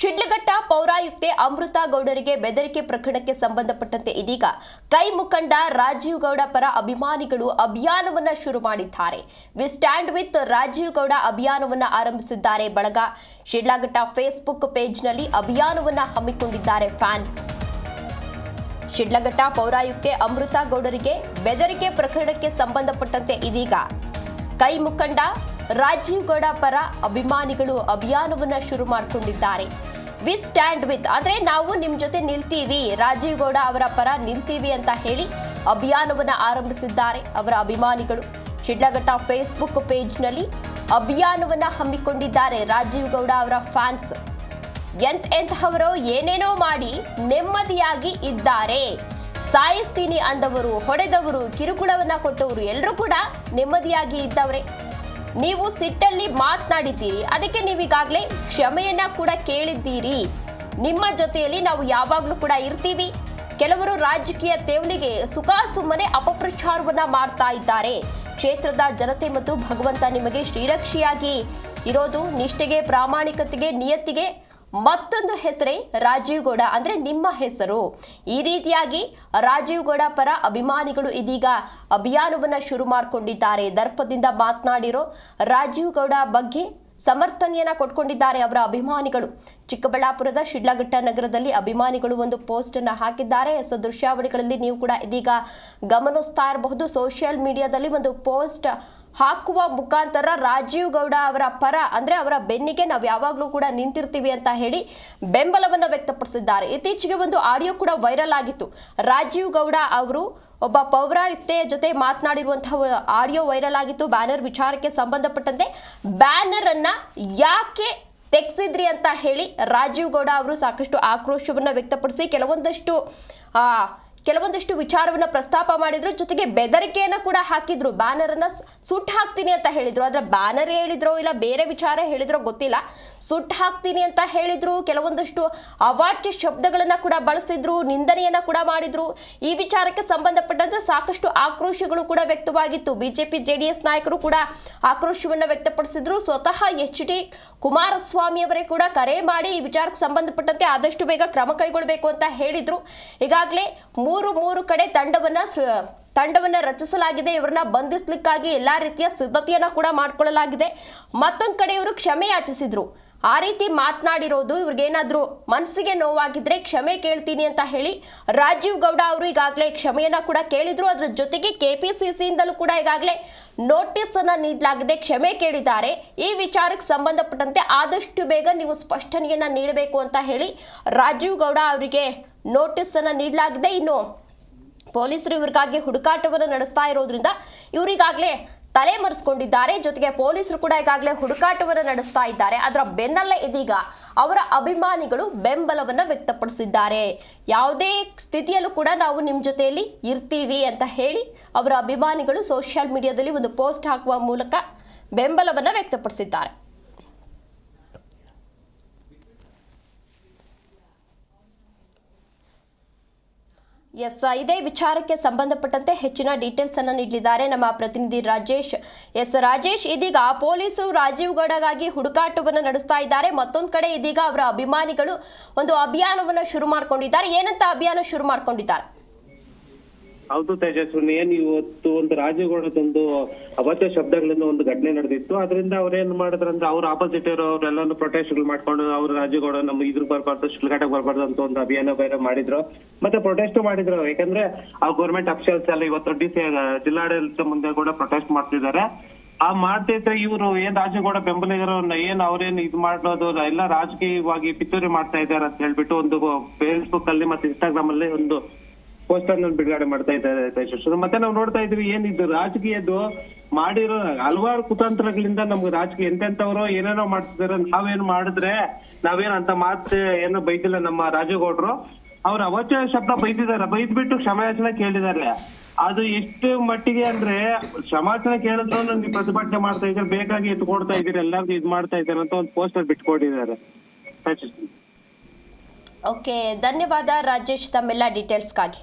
ಶಿಡ್ಲಘಟ್ಟ ಪೌರಾಯುಕ್ತೆ ಅಮೃತ ಗೌಡರಿಗೆ ಬೆದರಿಕೆ ಪ್ರಕರಣಕ್ಕೆ ಸಂಬಂಧಪಟ್ಟಂತೆ ಇದೀಗ ಕೈ ಮುಖಂಡ ರಾಜೀವ್ ಗೌಡ ಪರ ಅಭಿಮಾನಿಗಳು ಅಭಿಯಾನವನ್ನ ಶುರು ಮಾಡಿದ್ದಾರೆ. We stand with Rajeev Gowda ಅಭಿಯಾನವನ್ನ ಆರಂಭಿಸಿದ್ದಾರೆ. ಬಳಗ ಶಿಡ್ಲಘಟ್ಟ ಫೇಸ್ಬುಕ್ ಪೇಜ್ನಲ್ಲಿ ಅಭಿಯಾನವನ್ನ ಹಮ್ಮಿಕೊಂಡಿದ್ದಾರೆ ಫ್ಯಾನ್ಸ್. ಶಿಡ್ಲಘಟ್ಟ ಪೌರಾಯುಕ್ತೆ ಅಮೃತ ಗೌಡರಿಗೆ ಬೆದರಿಕೆ ಪ್ರಕರಣಕ್ಕೆ ಸಂಬಂಧಪಟ್ಟಂತೆ ಇದೀಗ ಕೈ ಮುಖಂಡ ರಾಜೀವ್ ಗೌಡ ಪರ ಅಭಿಮಾನಿಗಳು ಅಭಿಯಾನವನ್ನ ಶುರು ಮಾಡಿಕೊಂಡಿದ್ದಾರೆ. ವಿ ಸ್ಟ್ಯಾಂಡ್ ವಿತ್ ಅಂದ್ರೆ ನಾವು ನಿಮ್ ಜೊತೆ ನಿಲ್ತೀವಿ, ರಾಜೀವ್ ಗೌಡ ಅವರ ಪರ ನಿಲ್ತೀವಿ ಅಂತ ಹೇಳಿ ಅಭಿಯಾನವನ್ನ ಆರಂಭಿಸಿದ್ದಾರೆ ಅವರ ಅಭಿಮಾನಿಗಳು. ಶಿಡ್ಲಘಟ್ಟ ಫೇಸ್ಬುಕ್ ಪೇಜ್ನಲ್ಲಿ ಅಭಿಯಾನವನ್ನ ಹಮ್ಮಿಕೊಂಡಿದ್ದಾರೆ ರಾಜೀವ್ ಗೌಡ ಅವರ ಫ್ಯಾನ್ಸ್. ಎಂತಹವರು ಏನೇನೋ ಮಾಡಿ ನೆಮ್ಮದಿಯಾಗಿ ಇದ್ದಾರೆ. ಸಾಯಿಸ್ತೀನಿ ಅಂದವರು, ಹೊಡೆದವರು, ಕಿರುಕುಳವನ್ನ ಕೊಟ್ಟವರು ಎಲ್ಲರೂ ಕೂಡ ನೆಮ್ಮದಿಯಾಗಿ ಇದ್ದವರೇ. ನೀವು ಸಿಟ್ಟಲ್ಲಿ ಮಾತನಾಡಿದ್ದೀರಿ, ಅದಕ್ಕೆ ನೀವೀಗಾಗಲೇ ಕ್ಷಮೆಯನ್ನ ಕೂಡ ಕೇಳಿದ್ದೀರಿ. ನಿಮ್ಮ ಜೊತೆಯಲ್ಲಿ ನಾವು ಯಾವಾಗಲೂ ಕೂಡ ಇರ್ತೀವಿ. ಕೆಲವರು ರಾಜಕೀಯ ತೇವಲಿಗೆ ಸುಖ ಸುಮ್ಮನೆ ಅಪಪ್ರಚಾರವನ್ನ ಮಾಡ್ತಾ ಇದ್ದಾರೆ. ಕ್ಷೇತ್ರದ ಜನತೆ ಮತ್ತು ಭಗವಂತ ನಿಮಗೆ ಶ್ರೀರಕ್ಷಿಯಾಗಿ ಇರೋದು. ನಿಷ್ಠೆಗೆ, ಪ್ರಾಮಾಣಿಕತೆಗೆ, ನಿಯತ್ತಿಗೆ ಮತ್ತೊಂದು ಹೆಸರೇ ರಾಜೀವ್ ಗೌಡ, ಅಂದ್ರೆ ನಿಮ್ಮ ಹೆಸರು. ಈ ರೀತಿಯಾಗಿ ರಾಜೀವ್ ಗೌಡ ಪರ ಅಭಿಮಾನಿಗಳು ಇದೀಗ ಅಭಿಯಾನವನ್ನ ಶುರು ಮಾಡಿಕೊಂಡಿದ್ದಾರೆ. ದರ್ಪದಿಂದ ಮಾತನಾಡಿರೋ ರಾಜೀವ್ ಗೌಡ ಬಗ್ಗೆ ಸಮರ್ಥನೆಯನ್ನ ಕೊಟ್ಕೊಂಡಿದ್ದಾರೆ ಅವರ ಅಭಿಮಾನಿಗಳು. ಚಿಕ್ಕಬಳ್ಳಾಪುರದ ಶಿಡ್ಲಘಟ್ಟ ನಗರದಲ್ಲಿ ಅಭಿಮಾನಿಗಳು ಒಂದು ಪೋಸ್ಟ್ ಅನ್ನ ಹಾಕಿದ್ದಾರೆ. ದೃಶ್ಯಾವಳಿಗಳಲ್ಲಿ ನೀವು ಕೂಡ ಇದೀಗ ಗಮನಿಸ್ತಾ ಇರಬಹುದು. ಸೋಷಿಯಲ್ ಮೀಡಿಯಾದಲ್ಲಿ ಒಂದು ಪೋಸ್ಟ್ ಹಾಕುವ ಮುಖಾಂತರ ರಾಜೀವ್ ಗೌಡ ಅವರ ಪರ ಅಂದ್ರೆ ಅವರ ಬೆನ್ನಿಗೆ ನಾವು ಯಾವಾಗಲೂ ಕೂಡ ನಿಂತಿರ್ತೀವಿ ಅಂತ ಹೇಳಿ ಬೆಂಬಲವನ್ನು ವ್ಯಕ್ತಪಡಿಸಿದ್ದಾರೆ. ಇತ್ತೀಚೆಗೆ ಒಂದು ಆಡಿಯೋ ಕೂಡ ವೈರಲ್ ಆಗಿತ್ತು. ರಾಜೀವ್ ಗೌಡ ಅವರು ಒಬ್ಬ ಪೌರಾಯುಕ್ತೆಯ ಜೊತೆ ಮಾತನಾಡಿರುವಂತಹ ಆಡಿಯೋ ವೈರಲ್ ಆಗಿತ್ತು. ಬ್ಯಾನರ್ ವಿಚಾರಕ್ಕೆ ಸಂಬಂಧಪಟ್ಟಂತೆ ಬ್ಯಾನರ್ ಅನ್ನ ಯಾಕೆ ತೆಗೆಸಿದ್ರಿ ಅಂತ ಹೇಳಿ ರಾಜೀವ್ ಗೌಡ ಅವರು ಸಾಕಷ್ಟು ಆಕ್ರೋಶವನ್ನ ವ್ಯಕ್ತಪಡಿಸಿ ಕೆಲವೊಂದಷ್ಟು ವಿಚಾರವನ್ನ ಪ್ರಸ್ತಾಪ ಮಾಡಿದ್ರು. ಜೊತೆಗೆ ಬೆದರಿಕೆಯನ್ನ ಕೂಡ ಹಾಕಿದ್ರು. ಬ್ಯಾನರ್ ಅನ್ನ ಸುಟ್ಟು ಹಾಕ್ತೀನಿ ಅಂತ ಹೇಳಿದ್ರು. ಆದ್ರೆ ಬ್ಯಾನರ್ ಹೇಳಿದ್ರು ಇಲ್ಲ ಬೇರೆ ವಿಚಾರ ಹೇಳಿದ್ರೋ ಗೊತ್ತಿಲ್ಲ. ಸುಟ್ಟು ಹಾಕ್ತೀನಿ ಅಂತ ಹೇಳಿದ್ರು. ಕೆಲವೊಂದಷ್ಟು ಅವಾಚ್ಯ ಶಬ್ದಗಳನ್ನ ಕೂಡ ಬಳಸಿದ್ರು, ನಿಂದನೆಯನ್ನ ಕೂಡ ಮಾಡಿದ್ರು. ಈ ವಿಚಾರಕ್ಕೆ ಸಂಬಂಧಪಟ್ಟಂತೆ ಸಾಕಷ್ಟು ಆಕ್ರೋಶಗಳು ಕೂಡ ವ್ಯಕ್ತವಾಗಿತ್ತು. ಬಿಜೆಪಿ ಜೆಡಿಎಸ್ ನಾಯಕರು ಕೂಡ ಆಕ್ರೋಶವನ್ನ ವ್ಯಕ್ತಪಡಿಸಿದ್ರು. ಸ್ವತಃ ಎಚ್ ಡಿ ಕುಮಾರಸ್ವಾಮಿ ಅವರೇ ಕೂಡ ಕರೆ ಮಾಡಿ ಈ ವಿಚಾರಕ್ಕೆ ಸಂಬಂಧಪಟ್ಟಂತೆ ಆದಷ್ಟು ಬೇಗ ಕ್ರಮ ಕೈಗೊಳ್ಳಬೇಕು ಅಂತ ಹೇಳಿದ್ರು. ಈಗಾಗಲೇ ಮೂರು ಕಡೆ ತಂಡವನ್ನ ರಚಿಸಲಾಗಿದೆ. ಇವರನ್ನ ಬಂಧಿಸಲಿಕ್ಕಾಗಿ ಎಲ್ಲಾ ರೀತಿಯ ಸಿದ್ಧತೆಯನ್ನ ಕೂಡ ಮಾಡಿಕೊಳ್ಳಲಾಗಿದೆ. ಮತ್ತೊಂದು ಕಡೆ ಇವರು ಕ್ಷಮೆ ಯಾಚಿಸಿದ್ರು. ಆ ರೀತಿ ಮಾತನಾಡಿರೋದು ಇವ್ರಿಗೇನಾದ್ರೂ ಮನಸ್ಸಿಗೆ ನೋವಾಗಿದ್ರೆ ಕ್ಷಮೆ ಕೇಳ್ತೀನಿ ಅಂತ ಹೇಳಿ ರಾಜೀವ್ ಗೌಡ ಅವರು ಈಗಾಗಲೇ ಕ್ಷಮೆಯನ್ನ ಕೂಡ ಕೇಳಿದ್ರು. ಅದ್ರ ಜೊತೆಗೆ ಕೆಪಿಸಿಸಿಯಿಂದಲೂ ಕೂಡ ಈಗಾಗಲೇ ನೋಟಿಸ್ ಅನ್ನ ನೀಡಲಾಗಿದೆ, ಕ್ಷಮೆ ಕೇಳಿದ್ದಾರೆ. ಈ ವಿಚಾರಕ್ಕೆ ಸಂಬಂಧಪಟ್ಟಂತೆ ಆದಷ್ಟು ಬೇಗ ನೀವು ಸ್ಪಷ್ಟನೆಯನ್ನ ನೀಡಬೇಕು ಅಂತ ಹೇಳಿ ರಾಜೀವ್ ಗೌಡ ಅವರಿಗೆ ನೋಟಿಸ್ ಅನ್ನ ನೀಡಲಾಗಿದೆ. ಇನ್ನು ಪೊಲೀಸರು ಇವರಿಗಾಗಿ ಹುಡುಕಾಟವನ್ನು ನಡೆಸ್ತಾ ಇರೋದ್ರಿಂದ ಇವರಿಗಾಗಲೇ ತಲೆ ಮರೆಸ್ಕೊಂಡಿದ್ದಾರೆ. ಜೊತೆಗೆ ಪೊಲೀಸರು ಕೂಡ ಈಗಾಗಲೇ ಹುಡುಕಾಟವನ್ನು ನಡೆಸ್ತಾ ಇದ್ದಾರೆ. ಅದರ ಬೆನ್ನಲ್ಲೇ ಇದೀಗ ಅವರ ಅಭಿಮಾನಿಗಳು ಬೆಂಬಲವನ್ನ ವ್ಯಕ್ತಪಡಿಸಿದ್ದಾರೆ. ಯಾವುದೇ ಸ್ಥಿತಿಯಲ್ಲೂ ಕೂಡ ನಾವು ನಿಮ್ಮ ಜೊತೆಯಲ್ಲಿ ಇರ್ತೀವಿ ಅಂತ ಹೇಳಿ ಅವರ ಅಭಿಮಾನಿಗಳು ಸೋಷಿಯಲ್ ಮೀಡಿಯಾದಲ್ಲಿ ಒಂದು ಪೋಸ್ಟ್ ಹಾಕುವ ಮೂಲಕ ಬೆಂಬಲವನ್ನ ವ್ಯಕ್ತಪಡಿಸಿದ್ದಾರೆ. ಇದೇ ವಿಚಾರಕ್ಕೆ ಸಂಬಂಧಪಟ್ಟಂತೆ ಹೆಚ್ಚಿನ ಡೀಟೇಲ್ಸ್ ಅನ್ನು ನೀಡಲಿದ್ದಾರೆ ನಮ್ಮ ಪ್ರತಿನಿಧಿ ರಾಜೇಶ್. ರಾಜೇಶ್, ಇದೀಗ ಪೊಲೀಸರು ರಾಜೀವ್ ಗೌಡಗಾಗಿ ಹುಡುಕಾಟವನ್ನು ನಡೆಸ್ತಾ ಇದ್ದಾರೆ. ಮತ್ತೊಂದು ಕಡೆ ಇದೀಗ ಅವರ ಅಭಿಮಾನಿಗಳು ಒಂದು ಅಭಿಯಾನವನ್ನು ಶುರು ಮಾಡ್ಕೊಂಡಿದ್ದಾರೆ. ಏನಂತ ಅಭಿಯಾನ ಶುರು ಮಾಡ್ಕೊಂಡಿದ್ದಾರೆ? ಹೌದು ತೇಜಸ್ವಿನಿ, ಇವತ್ತು ಒಂದು ರಾಜೀವ್ಗೌಡದೊಂದು ಅವಾಚ್ಯ ಶಬ್ದಗಳಿಂದ ಒಂದು ಘಟನೆ ನಡೆದಿತ್ತು. ಅದರಿಂದ ಅವ್ರೇನ್ ಮಾಡಿದ್ರಂದ್ರೆ ಅವ್ರ ಆಪೋಸಿಟ್ ಅವರೆಲ್ಲಾನು ಪ್ರೊಟೆಸ್ಟ್ಗಳು ಮಾಡ್ಕೊಂಡು ಅವ್ರು ರಾಜೀವ್ಗೌಡ ನಮ್ಮ ಇದ್ರ ಬರ್ಬಾರ್ದು, ಶಿಡ್ಲಘಟ್ಟಕ್ಕೆ ಬರ್ಬಾರ್ದು ಅಂತ ಒಂದು ಅಭಿಯಾನ ಬೇರೆ ಮಾಡಿದ್ರು. ಮತ್ತೆ ಪ್ರೊಟೆಸ್ಟ್ ಮಾಡಿದ್ರು. ಯಾಕಂದ್ರೆ ಆ ಗೌರ್ಮೆಂಟ್ ಅಫಿಷಿಯಲ್ಸ್ ಎಲ್ಲ ಇವತ್ತು ಜಿಲ್ಲಾಡಳಿತ ಮುಂದೆ ಕೂಡ ಪ್ರೊಟೆಸ್ಟ್ ಮಾಡ್ತಿದ್ದಾರೆ. ಆ ಮಾಡ್ತಿದ್ರೆ ಇವರು ರಾಜೀವ್ಗೌಡ ಬೆಂಬಲಿಗರನ್ನ ಅವ್ರೇನ್ ಇದು ಮಾಡೋದು ಎಲ್ಲ ರಾಜಕೀಯವಾಗಿ ಪಿತೂರಿ ಮಾಡ್ತಾ ಇದ್ದಾರೆ ಅಂತ ಹೇಳ್ಬಿಟ್ಟು ಒಂದು ಫೇಸ್ಬುಕ್ ಅಲ್ಲಿ ಮತ್ತೆ ಇನ್ಸ್ಟಾಗ್ರಾಮ್ ಅಲ್ಲಿ ಒಂದು ಪೋಸ್ಟರ್ ಬಿಡುಗಡೆ ಮಾಡ್ತಾ ಇದ್ದಾರೆ. ಮತ್ತೆ ನಾವು ನೋಡ್ತಾ ಇದ್ವಿ ಏನಿದ್ದು ರಾಜಕೀಯದ್ದು ಮಾಡಿರೋ ಹಲವಾರು ಕುತಂತ್ರಗಳಿಂದ ನಮ್ಗೆ ರಾಜಕೀಯ ಎಂತೆಂತವ್ರು ಏನೇನೋ ಮಾಡ್ತಿದಾರೆ. ನಾವೇನ್ ಮಾಡಿದ್ರೆ ಅಂತ ಮಾತು ಏನೋ ಬೈತಿಲ್ಲ ನಮ್ಮ ರಾಜೀವ್ಗೌಡರು. ಅವ್ರ ಅವಾಚ್ಯ ಶಬ್ದ ಬೈದಿದ್ದಾರೆ, ಬೈದ್ಬಿಟ್ಟು ಕ್ಷಮಾಯಾಚನೆ ಕೇಳಿದ್ದಾರೆ. ಅದು ಎಷ್ಟು ಮಟ್ಟಿಗೆ ಅಂದ್ರೆ ಕ್ಷಮಾಚನೆ ಕೇಳಿದ್ರು ನೀವು ಪ್ರತಿಭಟನೆ ಮಾಡ್ತಾ ಇದ್ರೆ ಬೇಕಾಗಿ ಎತ್ಕೊಡ್ತಾ ಇದ್ದೀರಿ, ಎಲ್ಲರಿಗೂ ಇದ್ ಮಾಡ್ತಾ ಇದ್ದಾರೆ ಅಂತ ಒಂದು ಪೋಸ್ಟರ್ ಬಿಟ್ಕೊಟ್ಟಿದ್ದಾರೆ. ಓಕೆ, ಧನ್ಯವಾದ ರಾಜೇಶ್ ತಮ್ಮೆಲ್ಲ ಡೀಟೇಲ್ಸ್ಗಾಗಿ.